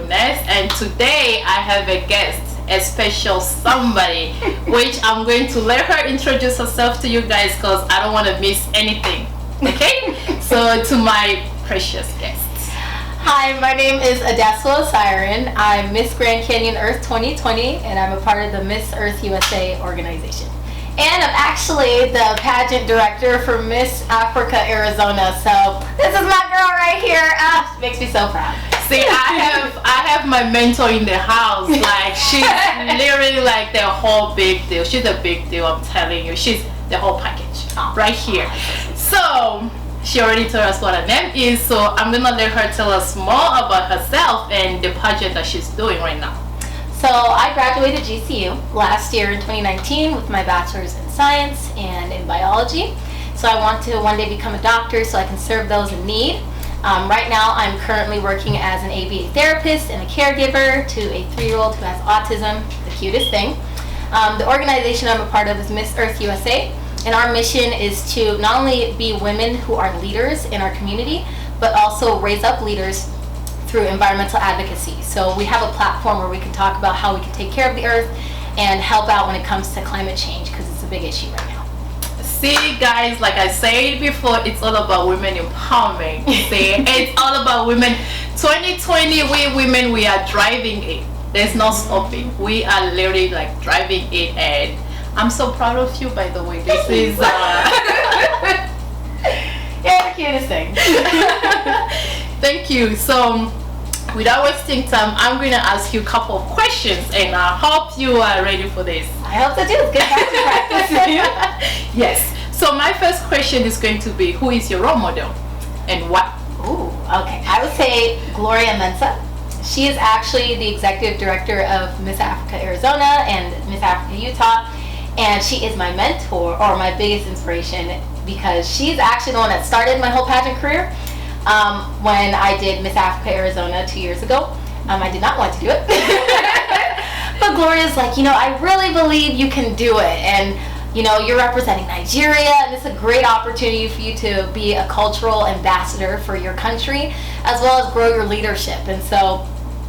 Ness, and today I have a guest, a special somebody, which I'm going to let her introduce herself to you guys because I don't want to miss anything. Okay? So to my precious guest. Hi, my name is Adesuwa Osayaen. I'm Miss Grand Canyon Earth 2020, and I'm a part of the Miss Earth USA organization. And I'm actually the pageant director for Miss Africa Arizona. So this is my girl right here. Makes me so proud. See, I have my mentor in the house. Like, she's literally like the whole big deal. She's a big deal, I'm telling you. She's the whole package right here. So she already told us what her name is, so I'm gonna let her tell us more about herself and the pageant that she's doing right now. So I graduated GCU last year in 2019 with my bachelor's in science and in biology. So I want to one day become a doctor so I can serve those in need. Right now I'm currently working as an ABA therapist and a caregiver to a 3-year-old who has autism, the cutest thing. The organization I'm a part of is Miss Earth USA, and our mission is to not only be women who are leaders in our community, but also raise up leaders through environmental advocacy. So we have a platform where we can talk about how we can take care of the earth and help out when it comes to climate change, because it's a big issue right now. See, guys, like I said before, it's all about women empowerment. See, it's all about women. 2020, we women, we are driving it. There's no stopping. We are literally like driving it, and I'm so proud of you, by the way. This is yeah, the cutest thing. Thank you. So without wasting time, I'm going to ask you a couple of questions, and I hope you are ready for this. I hope so too. It's good practice. Yes. So my first question is going to be, who is your role model and what? Ooh, okay. I would say Gloria Mensah. She is actually the executive director of Miss Africa Arizona and Miss Africa Utah, and she is my mentor, or my biggest inspiration, because she's actually the one that started my whole pageant career. When I did Miss Africa Arizona 2 years ago, I did not want to do it. But Gloria's like, I really believe you can do it, and you're representing Nigeria, and it's a great opportunity for you to be a cultural ambassador for your country, as well as grow your leadership. And so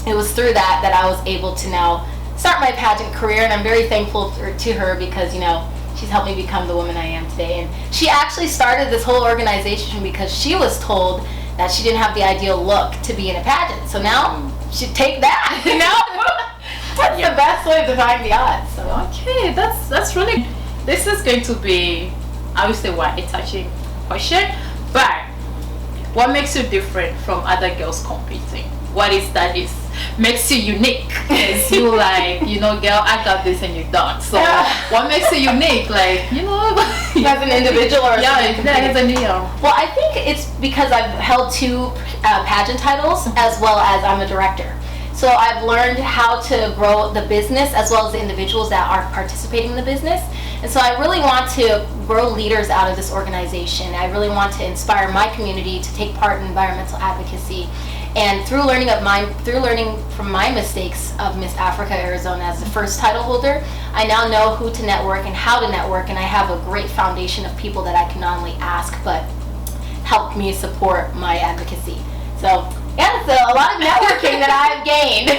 it was through that I was able to now start my pageant career, and I'm very thankful to her because she's helped me become the woman I am today. And she actually started this whole organization because she was told that she didn't have the ideal look to be in a pageant. So now she take that. That's the best way to define the odds. So. Okay, that's really. This is going to be, I would say, a touching question. But what makes you different from other girls competing? What is that makes you unique? Is you girl, I got this and you don't. So what makes you unique? As an individual or as a Neo. Well, I think it's because I've held 2 pageant titles, as well as I'm a director. So I've learned how to grow the business as well as the individuals that are participating in the business. And so I really want to grow leaders out of this organization. I really want to inspire my community to take part in environmental advocacy. And through learning from my mistakes of Miss Africa Arizona as the first title holder, I now know who to network and how to network, and I have a great foundation of people that I can not only ask but help me support my advocacy. So yeah, it's a lot of networking that I've gained.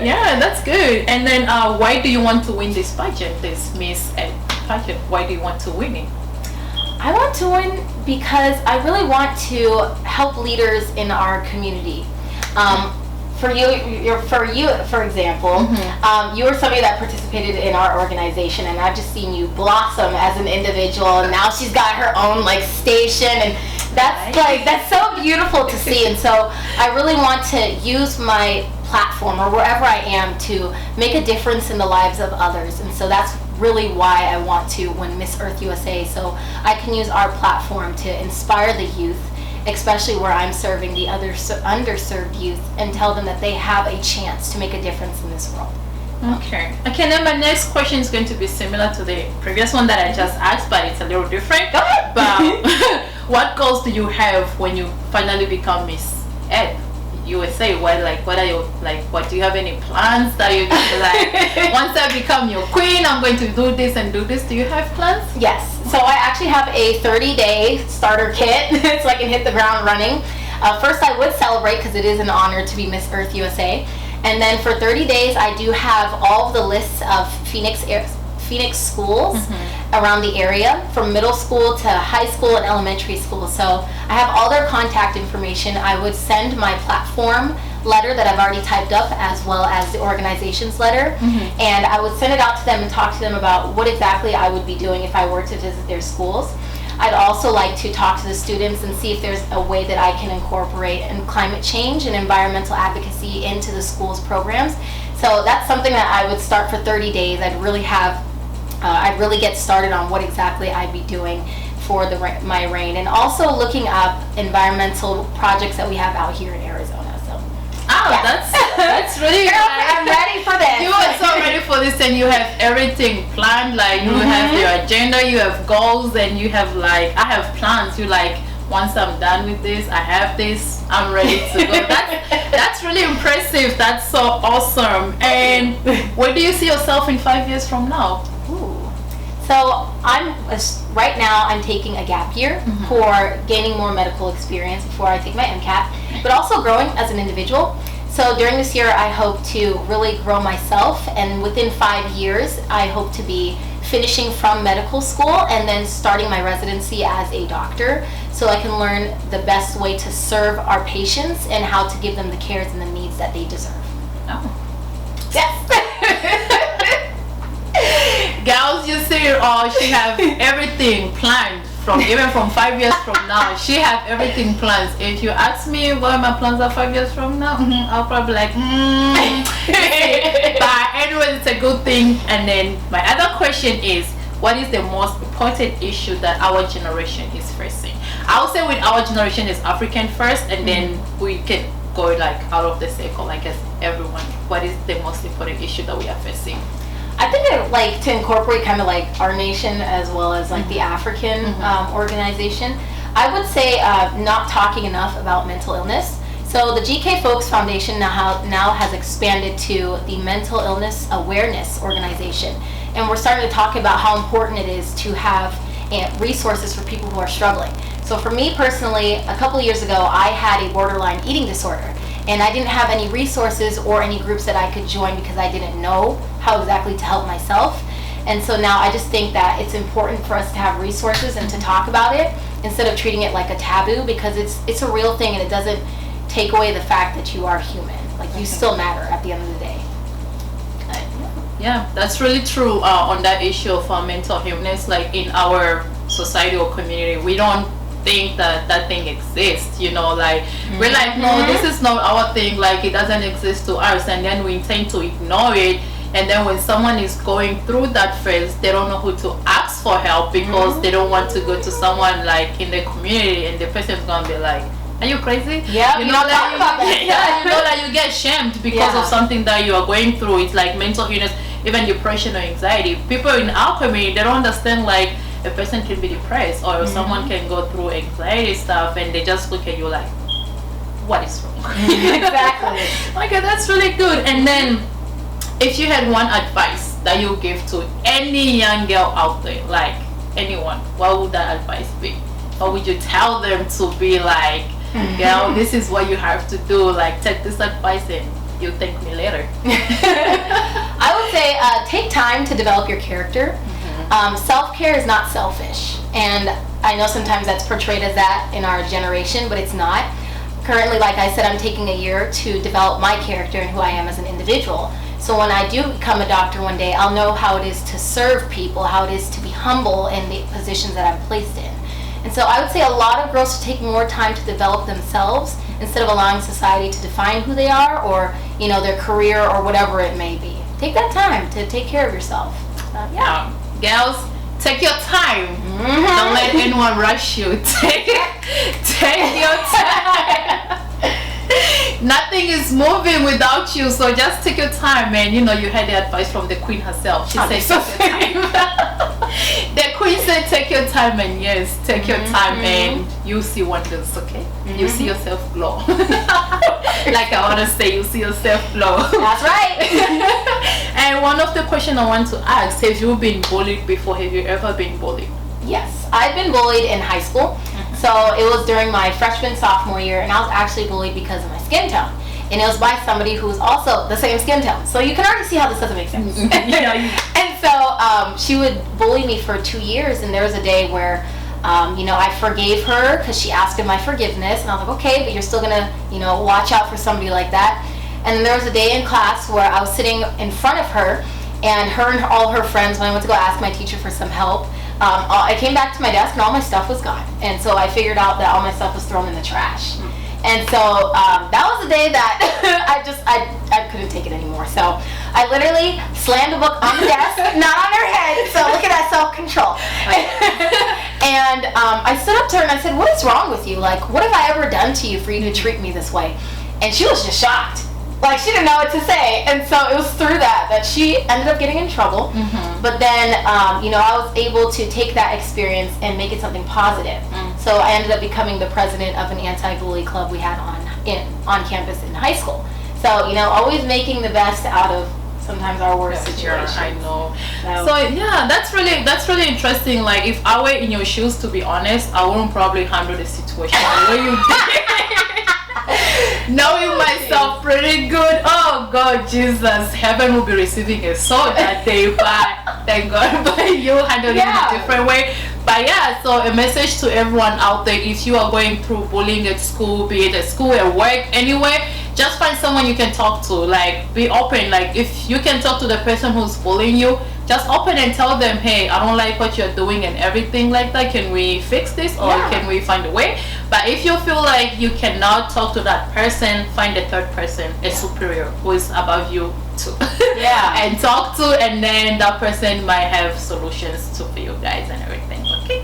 Yeah, that's good. And then why do you want to win this pageant, this Miss pageant? Why do you want to win it? I want to win because I really want to help leaders in our community. For example, you were somebody that participated in our organization, and I've just seen you blossom as an individual, and now she's got her own station, and that's so beautiful to see. And so I really want to use my platform or wherever I am to make a difference in the lives of others. And so that's really why I want to win Miss Earth USA, so I can use our platform to inspire the youth, especially where I'm serving the other underserved youth, and tell them that they have a chance to make a difference in this world. Okay, then my next question is going to be similar to the previous one that I just asked, but it's a little different. Go ahead. But what goals do you have when you finally become Miss Ed USA? What are you like? What do you have any plans that you like? Once I become your queen, I'm going to do this and do this. Do you have plans? Yes. So I actually have a 30-day starter kit, so I can hit the ground running. First, I would celebrate because it is an honor to be Miss Earth USA. And then for 30 days, I do have all of the lists of Phoenix schools around the area, from middle school to high school and elementary school. So I have all their contact information. I would send my platform letter that I've already typed up, as well as the organization's letter, and I would send it out to them and talk to them about what exactly I would be doing if I were to visit their schools. I'd also like to talk to the students and see if there's a way that I can incorporate climate change and environmental advocacy into the school's programs. So that's something that I would start for 30 days. I'd really get started on what exactly I'd be doing for my reign, and also looking up environmental projects that we have out here in Arizona. Oh, yeah. That's really Girl, I'm ready for this. You are so ready for this, and you have everything planned. Like you have your agenda, you have goals, and you have I have plans. You once I'm done with this, I have this, I'm ready to go. That's really impressive. That's so awesome. And where do you see yourself in 5 years from now? Ooh. So right now I'm taking a gap year for gaining more medical experience before I take my MCAT, but also growing as an individual. So during this year, I hope to really grow myself, and within 5 years, I hope to be finishing from medical school and then starting my residency as a doctor, so I can learn the best way to serve our patients and how to give them the cares and the needs that they deserve. Oh. Yes. Girls, you see it all. She have everything planned even from 5 years from now. She have everything planned. If you ask me what my plans are 5 years from now, I'll probably But anyway, it's a good thing. And then my other question is, what is the most important issue that our generation is facing? I would say with our generation is African first, and then we can go out of the circle, as everyone. What is the most important issue that we are facing? I think I'd like to incorporate our nation as well as the African organization. I would say not talking enough about mental illness. So the GK Folks Foundation now has expanded to the Mental Illness Awareness Organization, and we're starting to talk about how important it is to have resources for people who are struggling. So for me personally, a couple of years ago, I had a borderline eating disorder, and I didn't have any resources or any groups that I could join because I didn't know how exactly to help myself. And so now I just think that it's important for us to have resources and to talk about it instead of treating it like a taboo, because it's a real thing, and it doesn't take away the fact that you are human. You still matter at the end of the day. Yeah, that's really true on that issue of mental illness. In our society or community, we don't think that thing exists, we're no, this is not our thing, it doesn't exist to us, and then we tend to ignore it. And then when someone is going through that phase, they don't know who to ask for help, because they don't want to go to someone in the community, and the person's gonna be like, are you crazy? Yeah, you know that you get shamed because of something that you are going through. It's mental illness, even depression or anxiety. People in our community, they don't understand a person can be depressed, or someone can go through anxiety stuff, and they just look at you what is wrong? Exactly. Okay, that's really good. And then, if you had one advice that you give to any young girl out there, anyone, what would that advice be? What would you tell them to be girl, this is what you have to do, take this advice and you'll thank me later? I would say take time to develop your character. Self-care is not selfish, and I know sometimes that's portrayed as that in our generation, but it's not. Currently, like I said, I'm taking a year to develop my character and who I am as an individual. So when I do become a doctor one day, I'll know how it is to serve people, how it is to be humble in the positions that I'm placed in. And so I would say a lot of girls should take more time to develop themselves instead of allowing society to define who they are, or their career or whatever it may be. Take that time to take care of yourself. Girls, take your time. Don't let anyone rush you. Take your time. Nothing is moving without you, so just take your time. And you heard the advice from the queen herself. She said take your time. The queen said take your time, and yes, take your time, and you'll see wonders. Okay, you see yourself glow. Like I want to say, you see yourself glow. That's right. And one of the questions I want to ask: have you been bullied before? Have you ever been bullied? Yes, I've been bullied in high school. So it was during my freshman, sophomore year, and I was actually bullied because of my skin tone. And it was by somebody who was also the same skin tone. So you can already see how this doesn't make sense. And so she would bully me for 2 years, and there was a day where I forgave her because she asked of my forgiveness, and I was like, okay, but you're still gonna watch out for somebody like that. And then there was a day in class where I was sitting in front of her, and all her friends, when I went to go ask my teacher for some help, I came back to my desk and all my stuff was gone. And so I figured out that all my stuff was thrown in the trash. And so that was the day that I couldn't take it anymore. So I literally slammed a book on the desk, not on her head. So look at that self-control. And I stood up to her and I said, what is wrong with you? Like, what have I ever done to you for you to treat me this way? And she was just shocked. Like, she didn't know what to say. And so it was through that she ended up getting in trouble. But then, I was able to take that experience and make it something positive. So I ended up becoming the president of an anti-bully club we had on campus in high school. So, always making the best out of sometimes our worst situations. I know. So yeah, that's really interesting. Like, if I were in your shoes, to be honest, I wouldn't probably handle the situation the way you did. Knowing myself pretty good, oh God, Jesus, heaven will be receiving a soul that day, but thank God, but you handle it in a different way. But yeah, so a message to everyone out there: if you are going through bullying at school, be it at school, at work, anywhere, just find someone you can talk to. Like, be open. Like, if you can talk to the person who's bullying you, just open and tell them, hey, I don't like what you're doing and everything like that. Can we fix this, or can we find a way? But if you feel like you cannot talk to that person, find a third person, a superior who is above you too. And talk to, and then that person might have solutions to for you guys and everything. Okay.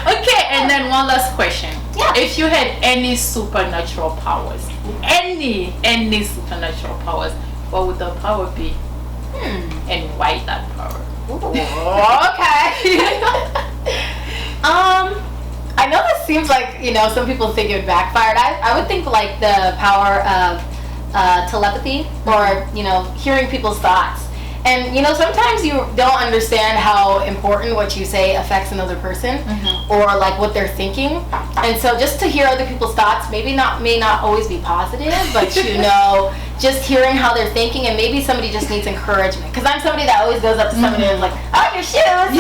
Okay, and then one last question. If you had any supernatural powers, any supernatural powers, what would the power be? And why that power? Okay. I know this seems like, some people think it backfired. I would think like the power of telepathy, or, hearing people's thoughts. And, sometimes you don't understand how important what you say affects another person, or like what they're thinking. And so just to hear other people's thoughts may not always be positive, but just hearing how they're thinking, and maybe somebody just needs encouragement. Because I'm somebody that always goes up to somebody and is like, oh, your shoes!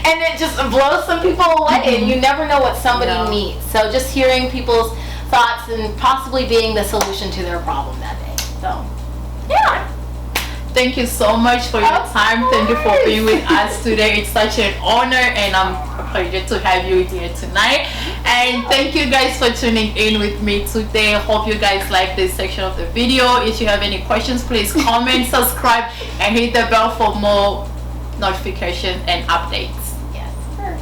And it just blows some people away, and you never know what somebody needs. So just hearing people's thoughts and possibly being the solution to their problem that day. So, yeah. Thank you so much for your time. Thank you for being with us today. It's such an honor, and I'm a pleasure to have you here tonight. And thank you guys for tuning in with me today. Hope you guys like this section of the video. If you have any questions, please comment, subscribe, and hit the bell for more notifications and updates. Yes, sir.